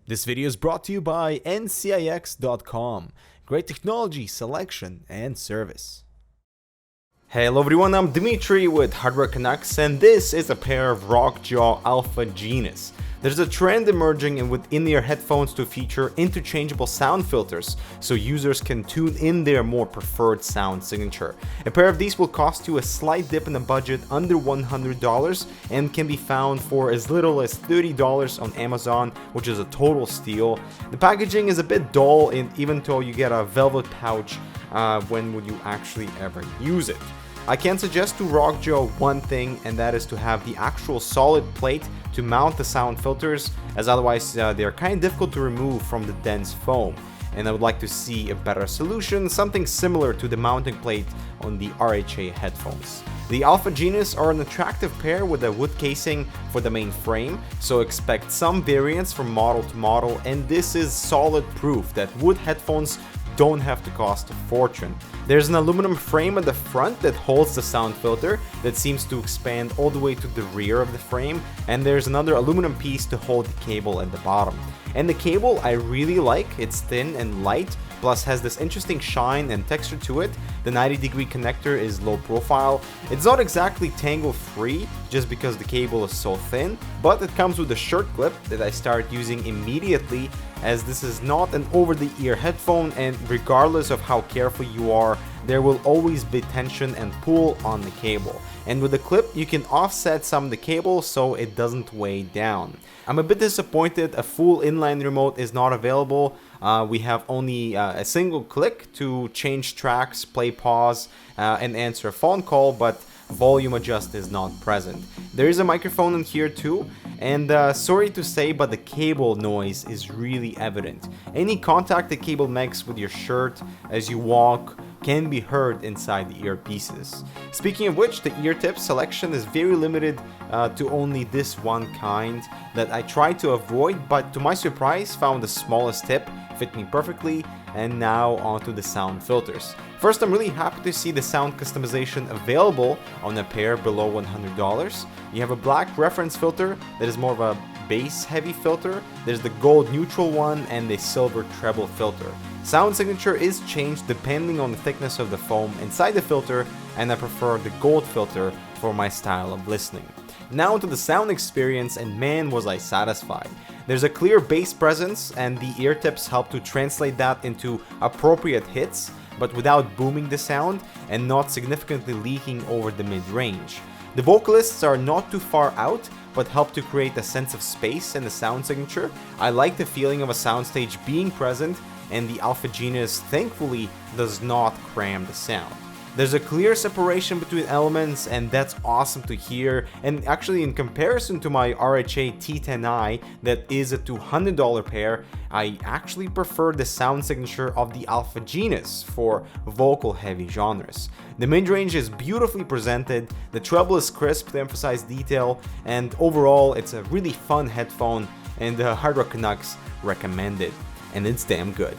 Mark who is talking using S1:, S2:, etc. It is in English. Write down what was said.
S1: This video is brought to you by ncix.com. Great technology, selection, and service. Hello everyone, I'm Dimitri with Hardware Canucks, and this is a pair of Rockjaw Alfa Genus. There's a trend emerging with in-ear headphones to feature interchangeable sound filters, so users can tune in their more preferred sound signature. A pair of these will cost you a slight dip in the budget, under $100, and can be found for as little as $30 on Amazon, which is a total steal. The packaging is a bit dull, even though you get a velvet pouch. When would you actually ever use it? I can suggest to Rockjaw one thing, and that is to have the actual solid plate to mount the sound filters, as otherwise they're kind of difficult to remove from the dense foam. And I would like to see a better solution, something similar to the mounting plate on the RHA headphones. The Alfa Genus are an attractive pair with a wood casing for the main frame, so expect some variance from model to model, and this is solid proof that wood headphones don't have to cost a fortune. There's an aluminum frame at the front that holds the sound filter that seems to expand all the way to the rear of the frame, and there's another aluminum piece to hold the cable at the bottom. And the cable I really like, it's thin and light, plus has this interesting shine and texture to it. The 90-degree connector is low profile. It's not exactly tangle free just because the cable is so thin, but it comes with a shirt clip that I start using immediately, as this is not an over-the-ear headphone, and regardless of how careful you are, there will always be tension and pull on the cable. And with the clip, you can offset some of the cable so it doesn't weigh down. I'm a bit disappointed a full inline remote is not available. We have only a single click to change tracks, play pause, and answer a phone call, but volume adjust is not present. There is a microphone in here too, and sorry to say, but the cable noise is really evident. Any contact the cable makes with your shirt as you walk can be heard inside the earpieces. Speaking of which, the ear tip selection is very limited to only this one kind that I tried to avoid, but to my surprise found the smallest tip fit me perfectly. And now onto the sound filters. First, I'm really happy to see the sound customization available on a pair below $100. You have a black reference filter that is more of a bass heavy filter. There's the gold neutral one and the silver treble filter. Sound signature is changed depending on the thickness of the foam inside the filter, and I prefer the gold filter for my style of listening. Now to the sound experience, and man was I satisfied. There's a clear bass presence, and the ear tips help to translate that into appropriate hits, but without booming the sound and not significantly leaking over the mid-range. The vocalists are not too far out, but help to create a sense of space in the sound signature. I like the feeling of a soundstage being present, and the Alfa Genus thankfully does not cram the sound. There's a clear separation between elements, and that's awesome to hear. And actually, in comparison to my RHA T10i that is a $200 pair, I actually prefer the sound signature of the Alfa Genus for vocal heavy genres. The mid-range is beautifully presented, the treble is crisp to emphasize detail, and overall it's a really fun headphone, and Hardware Canucks recommend it. And it's damn good.